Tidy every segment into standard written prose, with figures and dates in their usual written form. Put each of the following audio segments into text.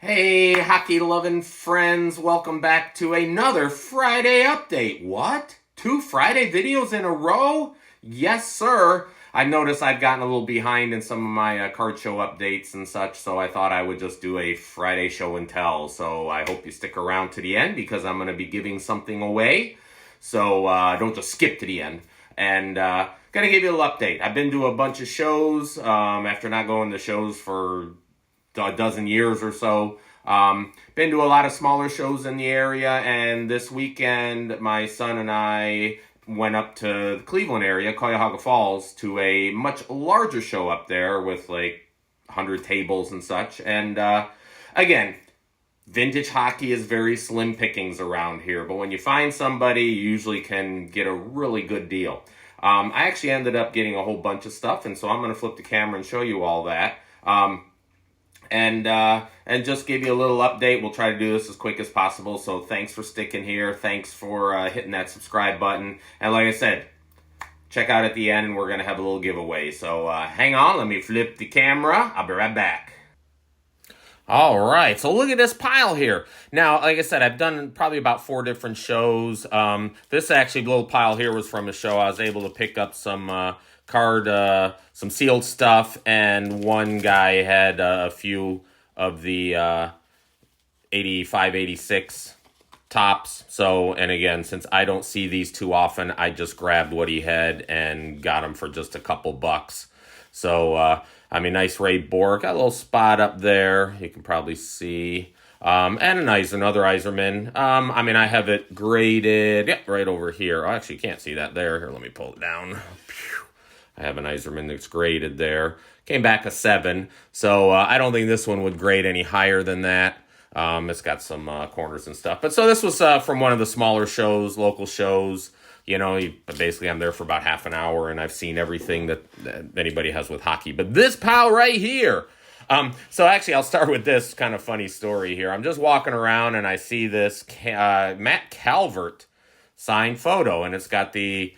Hey, hockey-loving friends, welcome back to another Friday update. What? 2 Friday videos in a row? Yes, sir. I noticed I've gotten a little behind in some of my card show updates and such, so I thought I would just do a Friday show and tell. So I hope you stick around to the end because I'm going to be giving something away. So don't just skip to the end. And going to give you a little update. I've been to a bunch of shows after not going to shows for a dozen years or so. Been to a lot of smaller shows in the area, and this weekend my son and I went up to the Cleveland area, Cuyahoga Falls, to a much larger show up there with like 100 tables and such. And again, vintage hockey is very slim pickings around here, but when you find somebody, you usually can get a really good deal. I actually ended up getting a whole bunch of stuff, and so I'm going to flip the camera and show you all that. And just give you a little update. We'll try to do this as quick as possible. So thanks for sticking here. Thanks for hitting that subscribe button. And like I said, check out at the end, and we're going to have a little giveaway. So hang on. Let me flip the camera. I'll be right back. All right, so look at this pile here. Now, like I said, I've done probably about 4 different shows. This actually little pile here was from a show. I was able to pick up some some sealed stuff, and one guy had a few of the 85, 86 tops. So, and again, since I don't see these too often, I just grabbed what he had and got them for just a couple bucks. So, I mean, nice Ray Bork, got a little spot up there, you can probably see. And another Iserman. I mean, I have it graded, right over here. I actually can't see that there. Here, let me pull it down. I have an Iserman that's graded there. Came back a 7, so I don't think this one would grade any higher than that. It's got some corners and stuff. But so this was from one of the smaller shows, local shows. You know, basically I'm there for about half an hour, and I've seen everything that anybody has with hockey. But this pile right here. So actually, I'll start with this kind of funny story here. I'm just walking around, and I see this Matt Calvert signed photo, and it's got the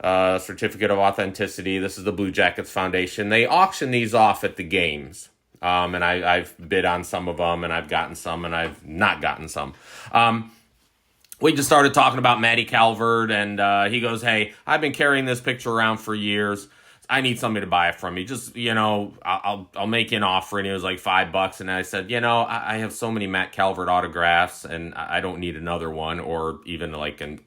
certificate of authenticity. This is the Blue Jackets Foundation. They auction these off at the games. And I've bid on some of them, and I've gotten some, and I've not gotten some. We just started talking about Matty Calvert, and he goes, hey, I've been carrying this picture around for years. I need somebody to buy it from me. Just, you know, I'll make you an offer. And it was like $5. And I said, you know, I have so many Matt Calvert autographs, and I don't need another one, or even like an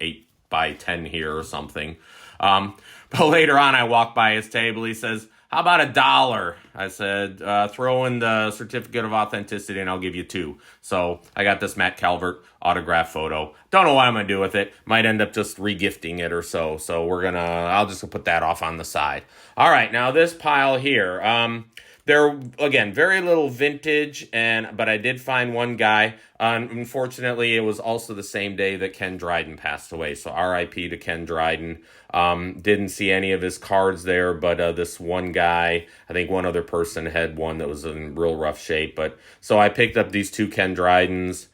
8x10 here or something. But later on, I walked by his table. He says, how about $1? I said, throw in the certificate of authenticity and I'll give you 2. So I got this Matt Calvert autograph photo. Don't know what I'm going to do with it. Might end up just regifting it or so. So I'll just put that off on the side. All right, now this pile here. There, again, very little vintage, but I did find one guy. Unfortunately, it was also the same day that Ken Dryden passed away. So R.I.P. to Ken Dryden. Didn't see any of his cards there, but this one guy, I think one other person had one that was in real rough shape. But so I picked up these 2 Ken Drydens,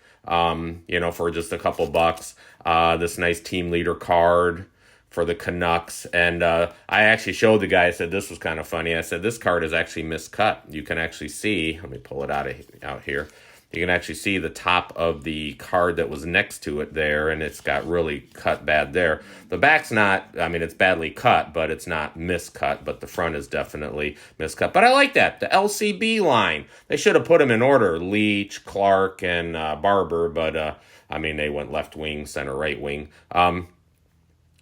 you know, for just a couple bucks. This nice team leader card for the Canucks, and I actually showed the guy. I said this was kind of funny. I said this card is actually miscut. You can actually see. Let me pull it out here. You can actually see the top of the card that was next to it there, and it's got really cut bad there. The back's not. I mean, it's badly cut, but it's not miscut. But the front is definitely miscut. But I like that. The LCB line. They should have put them in order: Leach, Clark, and Barber. But I mean, they went left wing, center, right wing.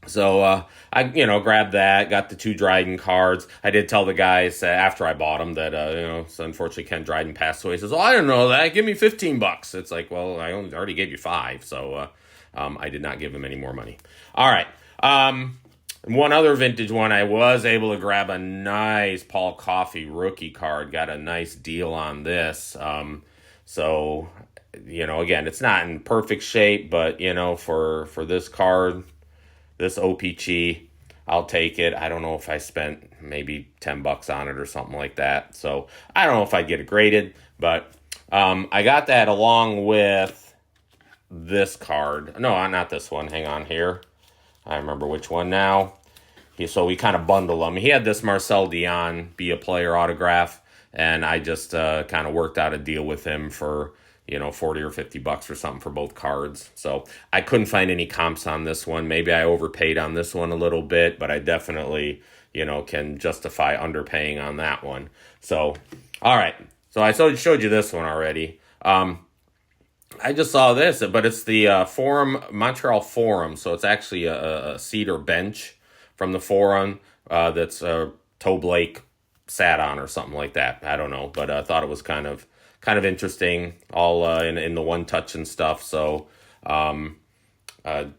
So I, grabbed that, got the 2 Dryden cards. I did tell the guys after I bought them that, so unfortunately Ken Dryden passed away. He says, oh, I didn't know that. Give me $15. It's like, well, I already gave you 5. So I did not give him any more money. All right. One other vintage one, I was able to grab a nice Paul Coffey rookie card. Got a nice deal on this. So, again, it's not in perfect shape, but, for this card, this OPG, I'll take it. I don't know if I spent maybe $10 on it or something like that. So I don't know if I'd get it graded, but I got that along with this card. No, not this one. Hang on here. I remember which one now. So we kind of bundle them. He had this Marcel Dion Be a Player autograph, and I just kind of worked out a deal with him for 40 or $50 or something for both cards. So I couldn't find any comps on this one. Maybe I overpaid on this one a little bit, but I definitely can justify underpaying on that one. So all right, so I showed you this one already. I just saw this, but it's the Montreal Forum. So it's actually a cedar bench from the Forum that's Toe Blake sat on or something like that. I don't know, but I thought it was kind of interesting, all in the one touch and stuff. So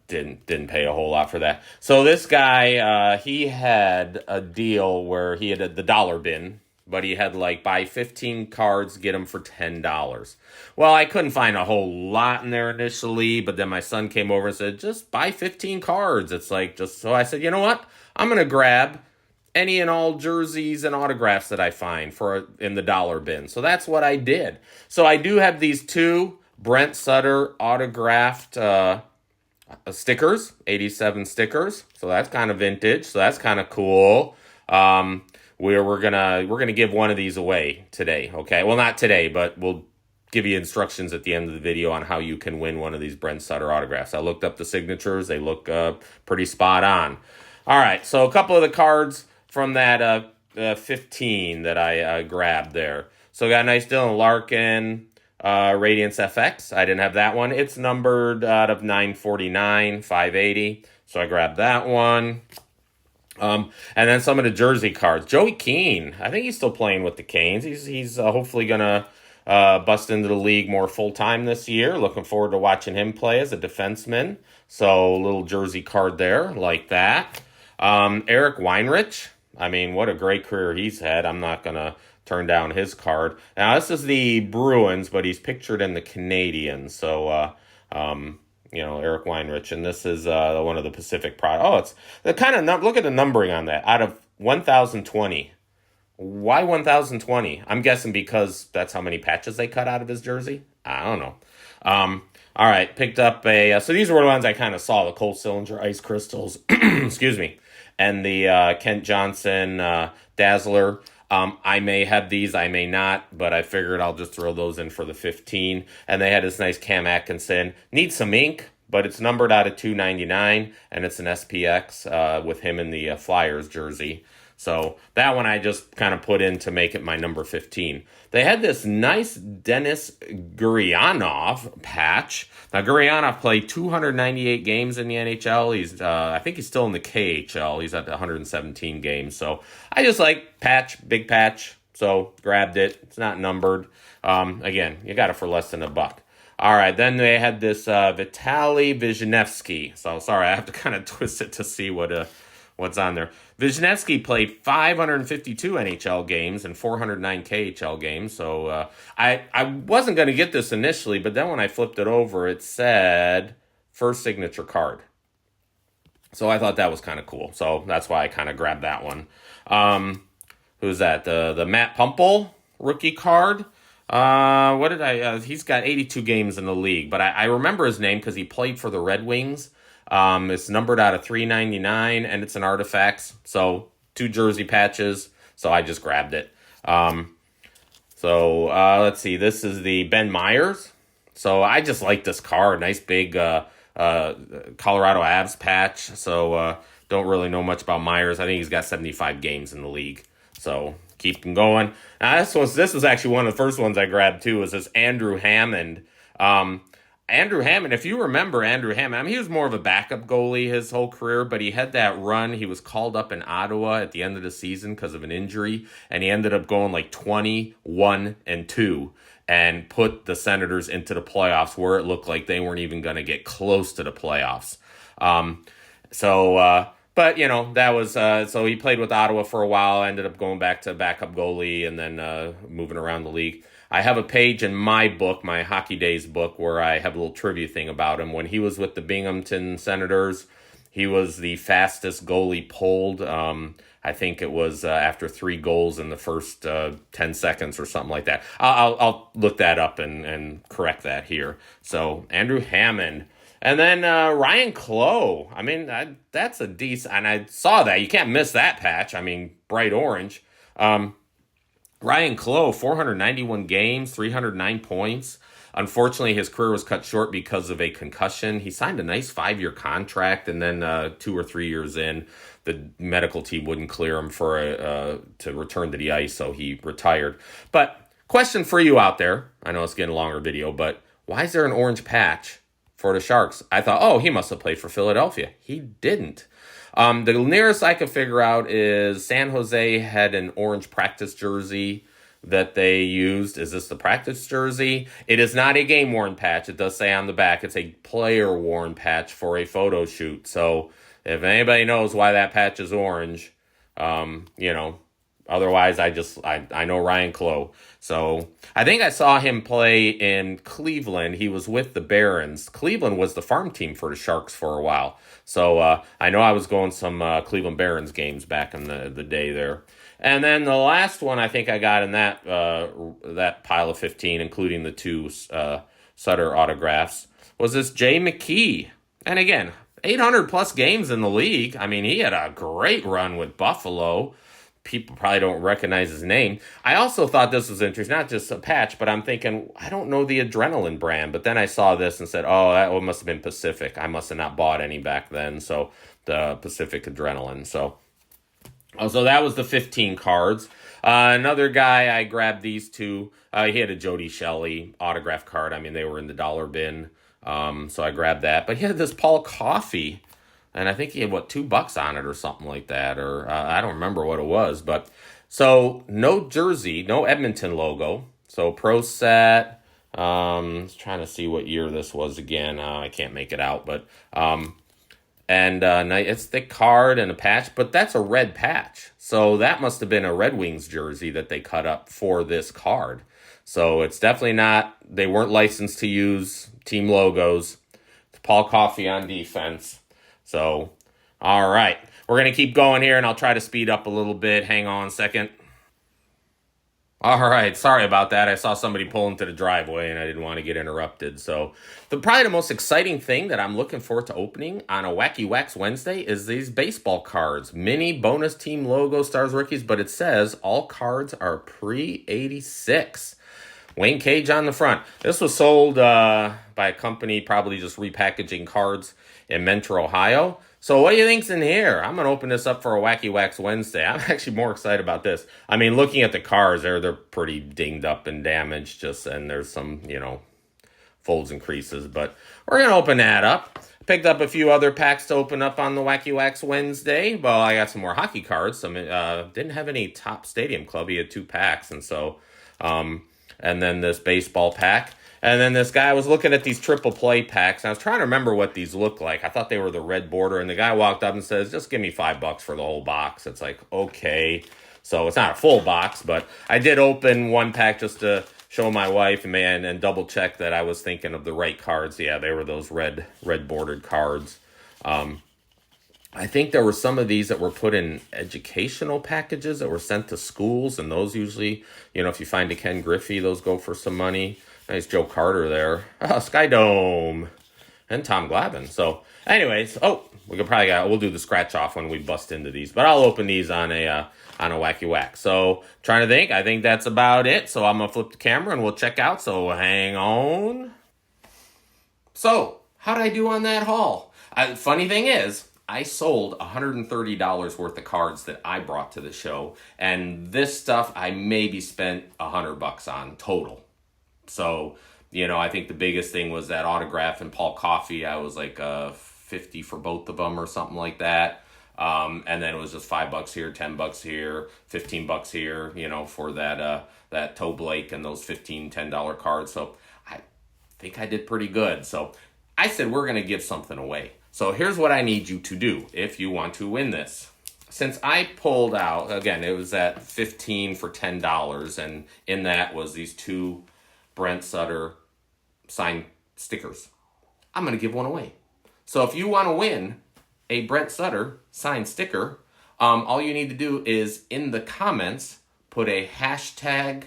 didn't pay a whole lot for that. So this guy, he had a deal where he had the dollar bin, but he had like buy 15 cards, get them for $10. Well, I couldn't find a whole lot in there initially, but then my son came over and said, just buy 15 cards. It's like, so I said, you know what? I'm going to grab any and all jerseys and autographs that I find in the dollar bin. So that's what I did. So I do have these 2 Brent Sutter autographed stickers, 87 stickers. So that's kind of vintage. So that's kind of cool. We're gonna give one of these away today. Okay, well, not today, but we'll give you instructions at the end of the video on how you can win one of these Brent Sutter autographs. I looked up the signatures; they look pretty spot on. All right, so a couple of the cards from that 15 that I grabbed there. So got a nice Dylan Larkin Radiance FX. I didn't have that one. It's numbered out of 949, 580. So I grabbed that one. And then some of the jersey cards. Joey Keane, I think he's still playing with the Canes. He's hopefully going to bust into the league more full-time this year. Looking forward to watching him play as a defenseman. So a little jersey card there like that. Eric Weinrich, I mean, what a great career he's had. I'm not going to turn down his card. Now, this is the Bruins, but he's pictured in the Canadiens. So, Eric Weinrich, and this is one of the Pacific products. Oh, it's the kind of look at the numbering on that. Out of 1,020. Why 1,020? I'm guessing because that's how many patches they cut out of his jersey. I don't know. All right, picked up so these were the ones I kind of saw, the Cole Sillinger Ice Crystals, excuse me, and the Kent Johnson Dazzler. I may have these, I may not, but I figured I'll just throw those in for the 15. And they had this nice Cam Atkinson. Needs some ink, but it's numbered out of 299, and it's an SPX with him in the Flyers jersey. So that one I just kind of put in to make it my number 15. They had this nice Denis Gurianov patch. Now, Gurianov played 298 games in the NHL. I think he's still in the KHL. He's at 117 games. So I just like big patch. So grabbed it. It's not numbered. Again, you got it for less than $1. All right, then they had this Vitaly Wisniewski. So sorry, I have to kind of twist it to see what's on there. Wisniewski played 552 NHL games and 409 KHL games. So I wasn't going to get this initially, but then when I flipped it over, it said first signature card. So I thought that was kind of cool. So that's why I kind of grabbed that one. Who's that? The Matt Pumple rookie card. He's got 82 games in the league, but I remember his name because he played for the Red Wings. It's numbered out of 399, and it's an Artifacts. So 2 jersey patches. So I just grabbed it. Let's see. This is the Ben Myers. So I just like this card. Nice big Colorado Avs patch. So don't really know much about Myers. I think he's got 75 games in the league. So keep him going. Now, this was actually one of the first ones I grabbed too. Was this Andrew Hammond? Andrew Hammond, if you remember Andrew Hammond, I mean, he was more of a backup goalie his whole career, but he had that run. He was called up in Ottawa at the end of the season because of an injury, and he ended up going like 21-2 and put the Senators into the playoffs where it looked like they weren't even going to get close to the playoffs. But, that was, so he played with Ottawa for a while, ended up going back to backup goalie and then moving around the league. I have a page in my book, my Hockey Days book, where I have a little trivia thing about him. When he was with the Binghamton Senators, he was the fastest goalie pulled. I think it was after 3 goals in the first 10 seconds or something like that. I'll look that up and correct that here. So, Andrew Hammond. And then Ryan Clough. I mean, that's a decent... And I saw that. You can't miss that patch. I mean, bright orange. Ryan Clough, 491 games, 309 points. Unfortunately, his career was cut short because of a concussion. He signed a nice 5-year contract, and then 2 or 3 years in, the medical team wouldn't clear him to return to the ice, so he retired. But question for you out there, I know it's getting a longer video, but why is there an orange patch for the Sharks? I thought, oh, he must have played for Philadelphia. He didn't. The nearest I could figure out is San Jose had an orange practice jersey that they used. Is this the practice jersey? It is not a game-worn patch. It does say on the back it's a player-worn patch for a photo shoot. So if anybody knows why that patch is orange, otherwise I know Ryan Clough. So I think I saw him play in Cleveland. He was with the Barons. Cleveland was the farm team for the Sharks for a while. So I know I was going some Cleveland Barons games back in the day there. And then the last one I think I got in that pile of 15, including the 2 Sutter autographs, was this Jay McKee. And again, 800 plus games in the league. I mean, he had a great run with Buffalo. People probably don't recognize his name. I also thought this was interesting, not just a patch, but I'm thinking, I don't know the Adrenaline brand. But then I saw this and said, oh, that must have been Pacific. I must have not bought any back then. So the Pacific Adrenaline. So that was the 15 cards. Another guy, I grabbed these 2. He had a Jody Shelley autograph card. I mean, they were in the dollar bin. So I grabbed that. But he had this Paul Coffey. And I think he had, $2 on it or something like that. Or I don't remember what it was. But so no jersey, no Edmonton logo. So pro set. Trying to see what year this was again. I can't make it out. But it's thick card and a patch. But that's a red patch. So that must have been a Red Wings jersey that they cut up for this card. So it's definitely not. They weren't licensed to use team logos. It's Paul Coffey on defense. So, all right. We're going to keep going here, and I'll try to speed up a little bit. Hang on a second. All right. Sorry about that. I saw somebody pull into the driveway, and I didn't want to get interrupted. So, probably the most exciting thing that I'm looking forward to opening on a Wacky Wax Wednesday is these baseball cards. Mini bonus team logo, stars, rookies, but it says all cards are pre-86. Wayne Cage on the front. This was sold by a company probably just repackaging cards in Mentor, Ohio. So what do you think's in here? I'm going to open this up for a Wacky Wax Wednesday. I'm actually more excited about this. I mean, looking at the cards, they're pretty dinged up and damaged, and there's some, folds and creases. But we're going to open that up. Picked up a few other packs to open up on the Wacky Wax Wednesday. Well, I got some more hockey cards. Didn't have any Top Stadium Club. He had 2 packs, and so... and then this baseball pack. And then this guy was looking at these triple play packs. And I was trying to remember what these look like. I thought they were the red border. And the guy walked up and says, just give me $5 for the whole box. It's like, okay. So it's not a full box, but I did open one pack just to show my wife and double check that I was thinking of the right cards. Yeah, they were those red bordered cards. I think there were some of these that were put in educational packages that were sent to schools, and those usually, if you find a Ken Griffey, those go for some money. Nice Joe Carter there. Sky Dome. And Tom Glavine. So, anyways, we'll do the scratch off when we bust into these. But I'll open these on a Wacky Wax. So, trying to think. I think that's about it. So, I'm going to flip the camera and we'll check out. So, hang on. So, how did I do on that haul? Funny thing is, I sold $130 worth of cards that I brought to the show, and this stuff I maybe spent $100 on total. So, I think the biggest thing was that autograph and Paul Coffey. I was like 50 for both of them or something like that. And then it was just $5 here, $10 here, $15 here, for that Toe Blake and those $10 cards. So I think I did pretty good. So I said, we're going to give something away. So here's what I need you to do if you want to win this. Since I pulled out, again, it was at 15 for $10, and in that was these 2 Brent Sutter signed stickers. I'm going to give one away. So if you want to win a Brent Sutter signed sticker, all you need to do is in the comments put a hashtag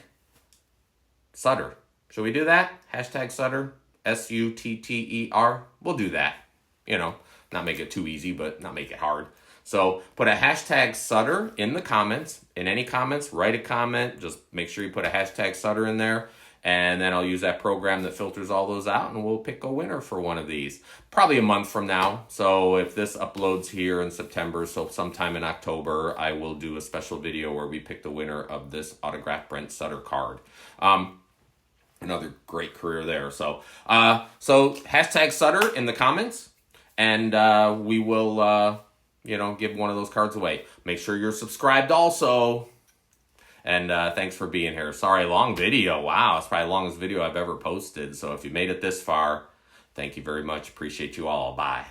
Sutter. Should we do that? Hashtag Sutter, Sutter. We'll do that. Not make it too easy, but not make it hard. So put a hashtag Sutter in the comments. In any comments, write a comment. Just make sure you put a hashtag Sutter in there. And then I'll use that program that filters all those out, and we'll pick a winner for one of these. Probably a month from now. So if this uploads here in September, so sometime in October, I will do a special video where we pick the winner of this autographed Brent Sutter card. Another great career there. So hashtag Sutter in the comments, and we will, give one of those cards away. Make sure you're subscribed also. And thanks for being here. Sorry, long video. Wow, it's probably the longest video I've ever posted. So if you made it this far, thank you very much. Appreciate you all. Bye.